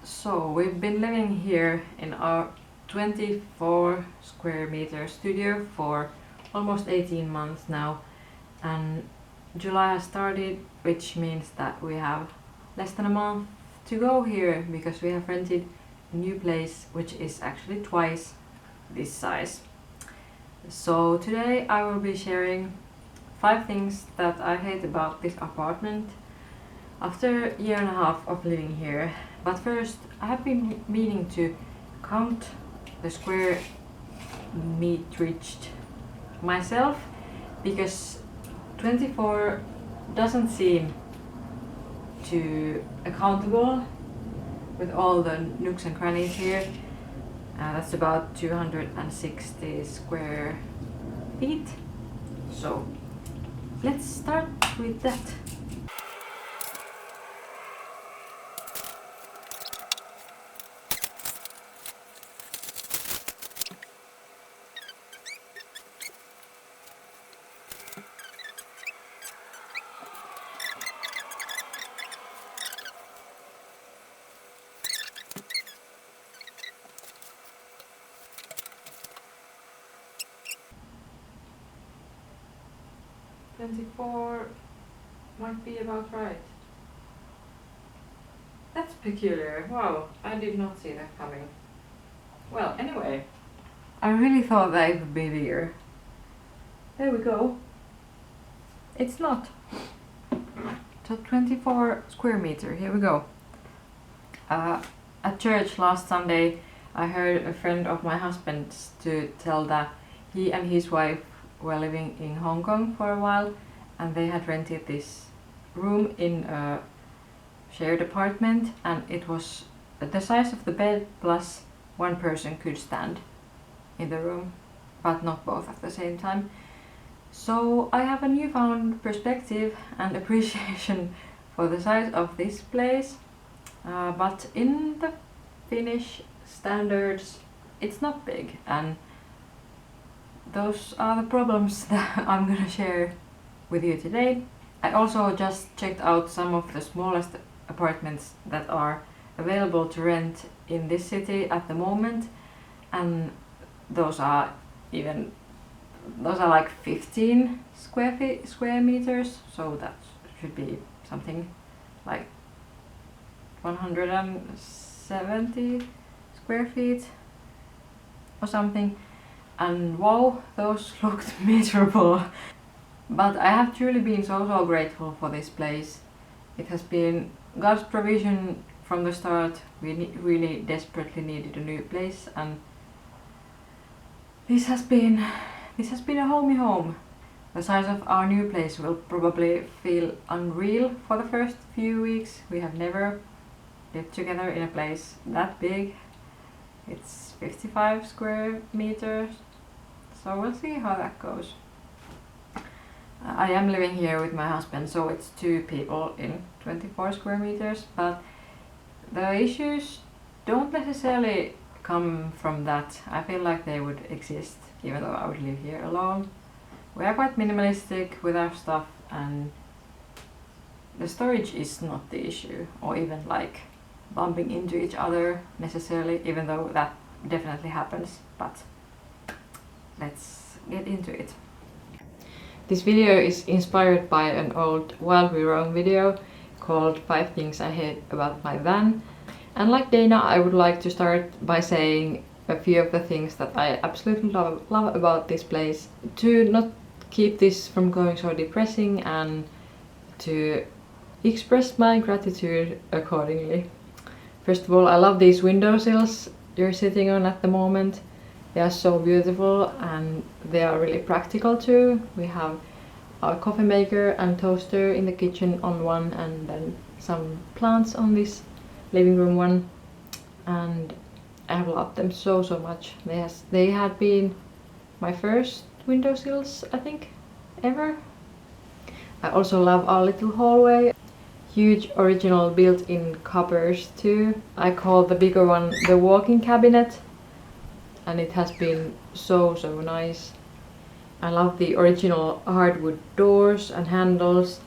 So we've been living here in our 24 square meter studio for almost 18 months now, and July has started, which means that we have less than a month to go here because we have rented a new place which is actually twice this size. So today I will be sharing 5 things that I hate about this apartment after a year and a half of living here. But first, I have been meaning to count the square meterage myself because 24 doesn't seem too accountable with all the nooks and crannies here. That's about 260 square feet. So let's start with that. $24 might be about right. That's peculiar. Wow, I did not see that coming. Well, anyway, I really thought that it would be bigger. There we go. It's not. So 24 square meter, here we go. At church last Sunday, I heard a friend of my husband's to tell that he and his wife were living in Hong Kong for a while, and they had rented this room in a shared apartment, and it was the size of the bed plus one person could stand in the room, but not both at the same time. So I have a newfound perspective and appreciation for the size of this place, but in the Finnish standards it's not big, and those are the problems that I'm gonna share with you today. I also just checked out some of the smallest apartments that are available to rent in this city at the moment, and those are like 15 square meters, so that should be something like 170 square feet or something. And wow, those looked miserable. But I have truly been so grateful for this place. It has been God's provision from the start. We really desperately needed a new place, and this has been a homey home. The size of our new place will probably feel unreal for the first few weeks. We have never lived together in a place that big. It's 55 square meters. So we'll see how that goes. I am living here with my husband, so it's 2 people in 24 square meters, but the issues don't necessarily come from that. I feel like they would exist even though I would live here alone. We are quite minimalistic with our stuff, and the storage is not the issue, or even like bumping into each other necessarily, even though that definitely happens. But let's get into it. This video is inspired by an old Wildly Wrong video called 5 Things I Hate About My Van. And like Dana, I would like to start by saying a few of the things that I absolutely love about this place, to not keep this from going so depressing and to express my gratitude accordingly. First of all, I love these windowsills you're sitting on at the moment. They are so beautiful and they are really practical too. We have our coffee maker and toaster in the kitchen on one, and then some plants on this living room one, and I have loved them so much. They had been my first windowsills, I think, ever. I also love our little hallway. Huge original built-in cupboards too. I call the bigger one the walk-in cabinet, and it has been so nice. I love the original hardwood doors and handles,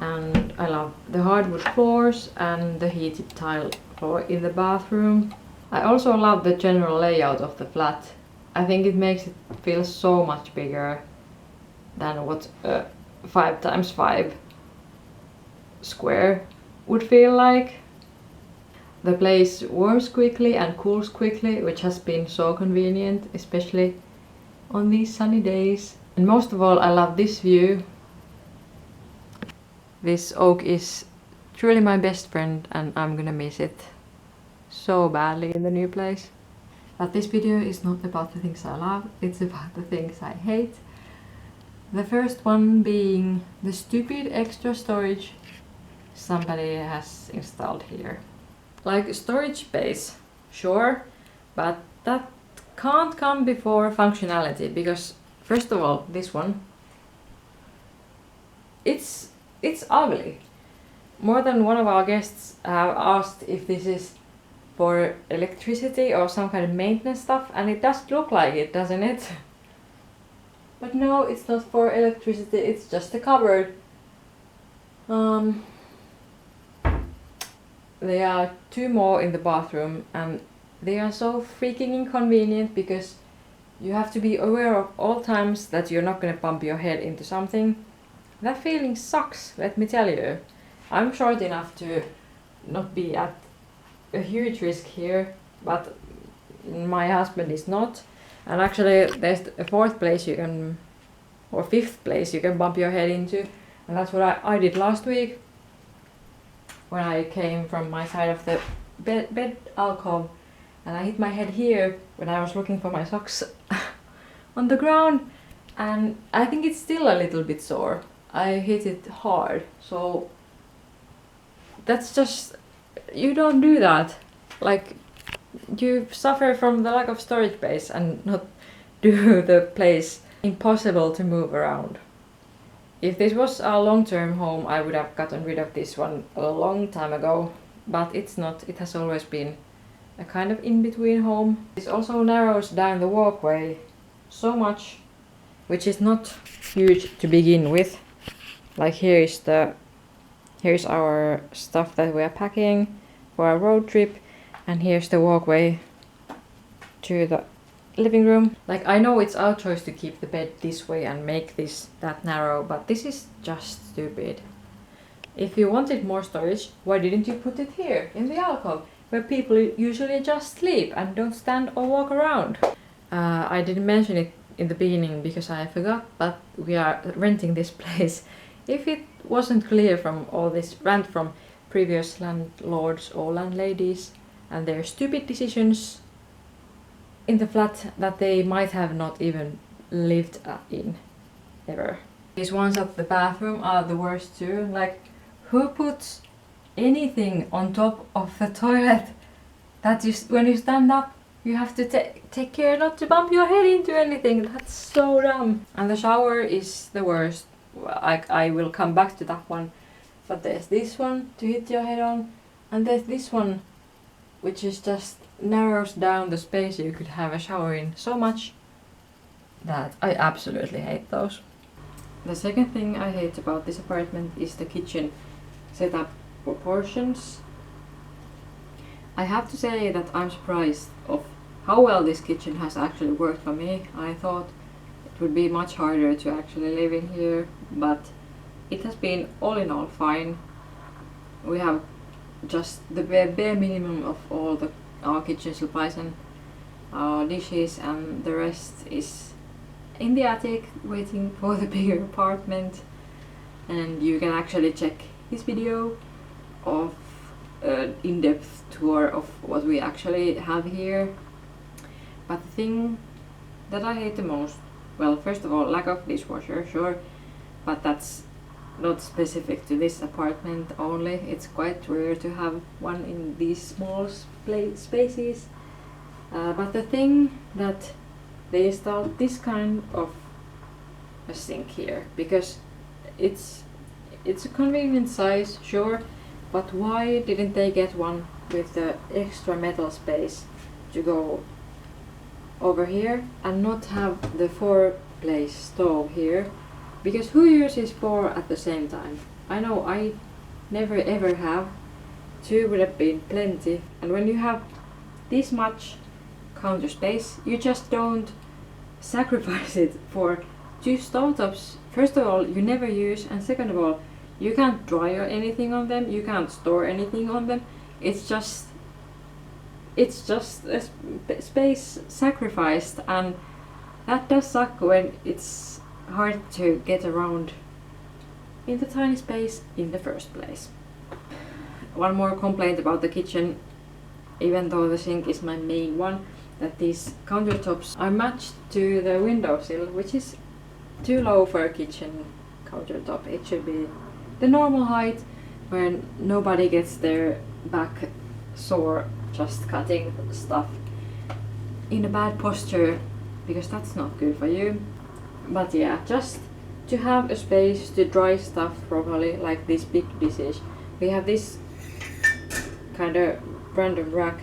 and I love the hardwood floors and the heated tile or in the bathroom. I also love the general layout of the flat. I think it makes it feel so much bigger than what a 5x5 square would feel like. The place warms quickly and cools quickly, which has been so convenient, especially on these sunny days. And most of all, I love this view. This oak is truly my best friend and I'm gonna miss it so badly in the new place. But this video is not about the things I love, it's about the things I hate. The first one being the stupid extra storage somebody has installed here. Like storage space, sure, but that can't come before functionality, because first of all, this one, it's ugly. More than one of our guests have asked if this is for electricity or some kind of maintenance stuff, and it does look like it, doesn't it? But no, it's not for electricity, it's just a cupboard. There are two more in the bathroom and they are so freaking inconvenient because you have to be aware of all times that you're not gonna bump your head into something. That feeling sucks, let me tell you. I'm short enough to not be at a huge risk here, but my husband is not. And actually there's a fourth place you can, or fifth place you can bump your head into, and that's what I did last week when I came from my side of the bed alcove, and I hit my head here when I was looking for my socks on the ground, and I think it's still a little bit sore. I hit it hard, so that's just, you don't do that. Like, you suffer from the lack of storage space and not do the place impossible to move around. If this was our long-term home, I would have gotten rid of this one a long time ago, but it's not. It has always been a kind of in-between home. This also narrows down the walkway so much, which is not huge to begin with. Like here's our stuff that we are packing for our road trip, and here's the walkway to the living room. Like, I know it's our choice to keep the bed this way and make this that narrow, but this is just stupid. If you wanted more storage, why didn't you put it here in the alcove where people usually just sleep and don't stand or walk around? I didn't mention it in the beginning because I forgot, but we are renting this place. If it wasn't clear from all this rant from previous landlords or landladies and their stupid decisions in the flat that they might have not even lived in ever. These ones at the bathroom are the worst too. Like, who puts anything on top of the toilet that when you stand up you have to take care not to bump your head into anything? That's so dumb. And the shower is the worst. I will come back to that one, but there's this one to hit your head on, and there's this one which is just narrows down the space you could have a shower in so much that I absolutely hate those. The second thing I hate about this apartment is the kitchen setup proportions. I have to say that I'm surprised of how well this kitchen has actually worked for me. I thought it would be much harder to actually live in here, but it has been all in all fine. We have just the bare minimum of all our kitchen supplies and our dishes, and the rest is in the attic waiting for the bigger apartment. And you can actually check this video of an in-depth tour of what we actually have here. But the thing that I hate the most, well, first of all, lack of dishwasher, sure, but that's not specific to this apartment only. It's quite rare to have one in these small spaces. But the thing that they installed this kind of a sink here, because it's a convenient size, sure, but why didn't they get one with the extra metal space to go over here and not have the 4-place stove here? Because who uses 4 at the same time? I know I never ever have 2 would have been plenty. And when you have this much counter space, you just don't sacrifice it for 2 stovetops. First of all, you never use, and second of all, you can't dry or anything on them, you can't store anything on them. It's just a space sacrificed, and that does suck when it's hard to get around in the tiny space in the first place. One more complaint about the kitchen, even though the sink is my main one, that these countertops are matched to the windowsill, which is too low for a kitchen countertop. It should be the normal height where nobody gets their back sore just cutting stuff in a bad posture, because that's not good for you. But yeah, just to have a space to dry stuff properly, like this big dish. We have this kind of random rack,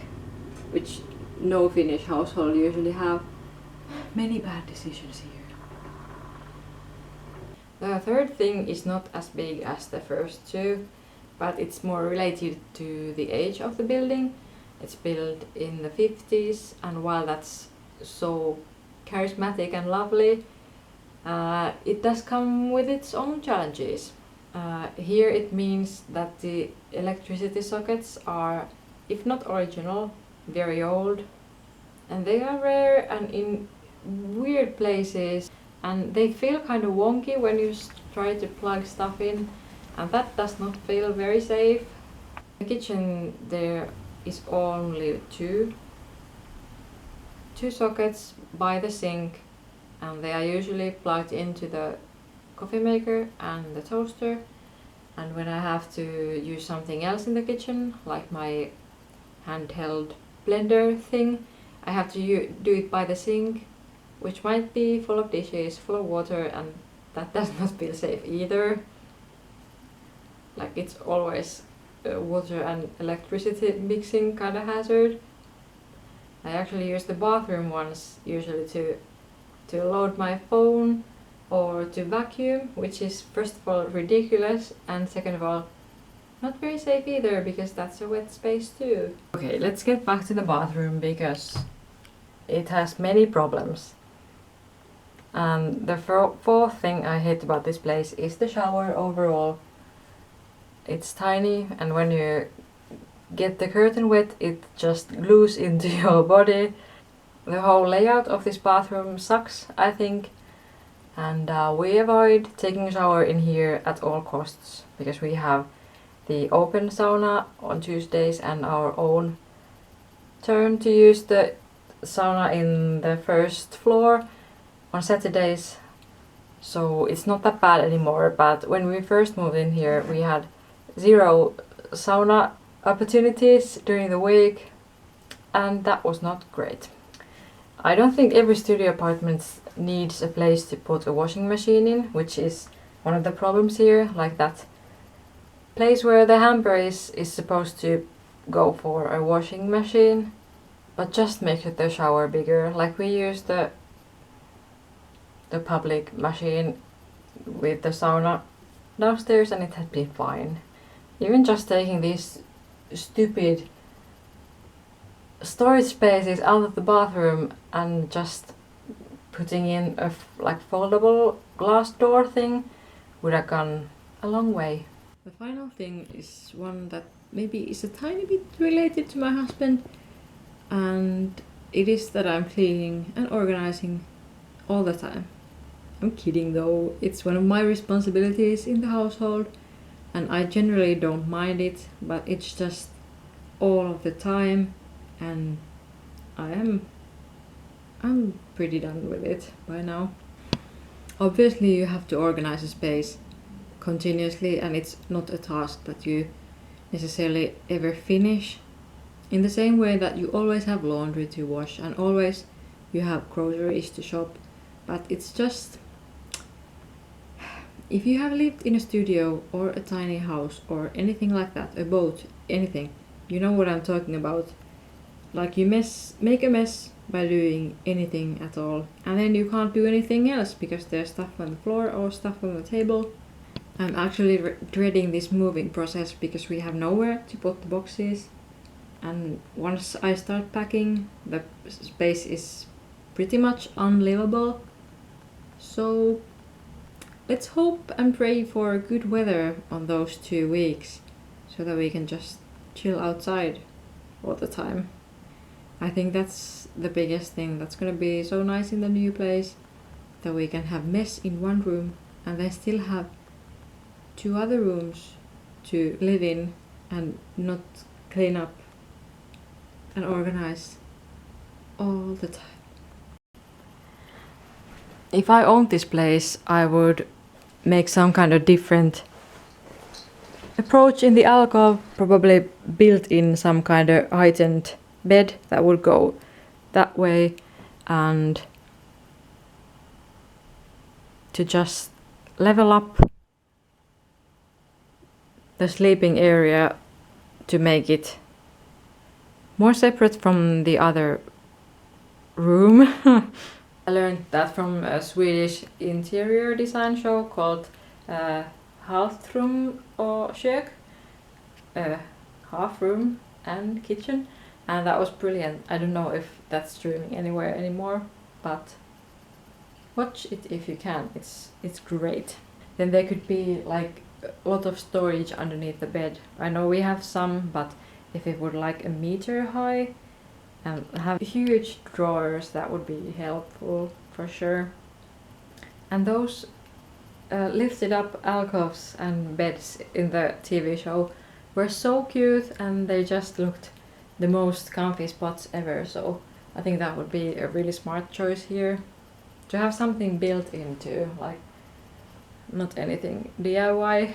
which no Finnish household usually have. Many bad decisions here. The third thing is not as big as the first 2, but it's more related to the age of the building. It's built in the 50s, and while that's so charismatic and lovely, it does come with its own challenges. Here it means that the electricity sockets are, if not original, very old, and they are rare and in weird places, and they feel kind of wonky when you try to plug stuff in, and that does not feel very safe. In the kitchen there is only two sockets by the sink, and they are usually plugged into the coffee maker and the toaster. And when I have to use something else in the kitchen, like my handheld blender thing, I have to do it by the sink, which might be full of dishes, full of water, and that does not feel safe either. Like, it's always water and electricity mixing kind of hazard. I actually use the bathroom ones usually to load my phone or to vacuum, which is first of all ridiculous, and second of all not very safe either, because that's a wet space too. Okay, let's get back to the bathroom, because it has many problems. And the fourth thing I hate about this place is the shower overall. It's tiny, and when you get the curtain wet, it just glues into your body. The whole layout of this bathroom sucks, I think, and we avoid taking a shower in here at all costs, because we have the open sauna on Tuesdays and our own turn to use the sauna in the first floor on Saturdays, so it's not that bad anymore. But when we first moved in here, we had 0 sauna opportunities during the week, and that was not great. I don't think every studio apartment needs a place to put a washing machine in, which is one of the problems here. Like, that place where the hamper is supposed to go for a washing machine, but just make the shower bigger. Like, we use the public machine with the sauna downstairs, and it had been fine. Even just taking these stupid storage spaces out of the bathroom and just putting in a foldable glass door thing would have gone a long way. The final thing is one that maybe is a tiny bit related to my husband, and it is that I'm cleaning and organizing all the time. I'm kidding though, it's one of my responsibilities in the household, and I generally don't mind it, but it's just all of the time, and I'm pretty done with it by now. Obviously you have to organize a space continuously, and it's not a task that you necessarily ever finish. In the same way that you always have laundry to wash and always you have groceries to shop, but it's just, if you have lived in a studio or a tiny house or anything like that, a boat, anything, you know what I'm talking about. Like, you make a mess by doing anything at all, and then you can't do anything else because there's stuff on the floor or stuff on the table. I'm actually dreading this moving process because we have nowhere to put the boxes, and once I start packing, the space is pretty much unlivable. So let's hope and pray for good weather on those 2 weeks so that we can just chill outside all the time. I think that's the biggest thing that's gonna be so nice in the new place, that we can have mess in one room and then still have 2 other rooms to live in and not clean up and organize all the time. If I owned this place, I would make some kind of different approach in the alcove, probably built in some kind of heightened bed that would go that way, and to just level up the sleeping area to make it more separate from the other room. I learned that from a Swedish interior design show called Halvrum och kök, half room and kitchen, and that was brilliant. I don't know if that's streaming anywhere anymore, but watch it if you can. It's great. Then there could be like a lot of storage underneath the bed. I know we have some, but if it would like a meter high and have huge drawers, that would be helpful for sure. And those lifted up alcoves and beds in the TV show were so cute, and they just looked the most comfy spots ever, so I think that would be a really smart choice here. To have something built into, like not anything DIY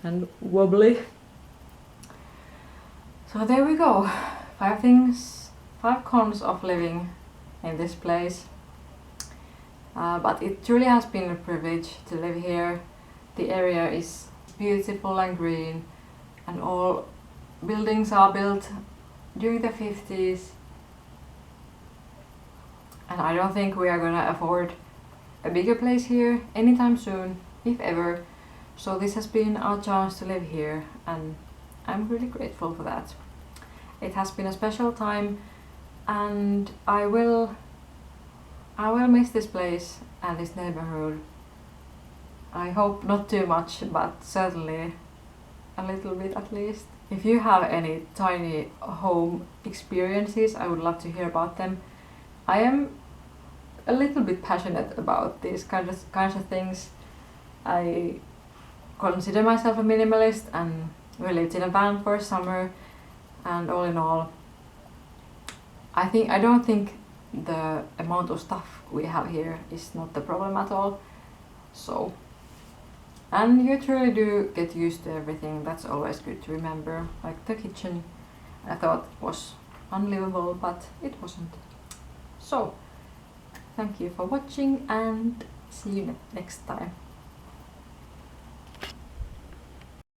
and wobbly. So there we go. 5 things, 5 cons of living in this place. But it truly has been a privilege to live here. The area is beautiful and green, and all buildings are built during the 50s. And I don't think we are gonna afford a bigger place here anytime soon, if ever. So this has been our chance to live here, and I'm really grateful for that. It has been a special time, and I will miss this place and this neighborhood. I hope not too much, but certainly a little bit at least. If you have any tiny home experiences, I would love to hear about them. I am a little bit passionate about these kinds of things. I consider myself a minimalist, and we lived in a van for a summer, and all in all, I don't think the amount of stuff we have here is not the problem at all. So, and you truly do get used to everything. That's always good to remember. Like the kitchen, I thought was unlivable, but it wasn't. So, thank you for watching, and see you next time.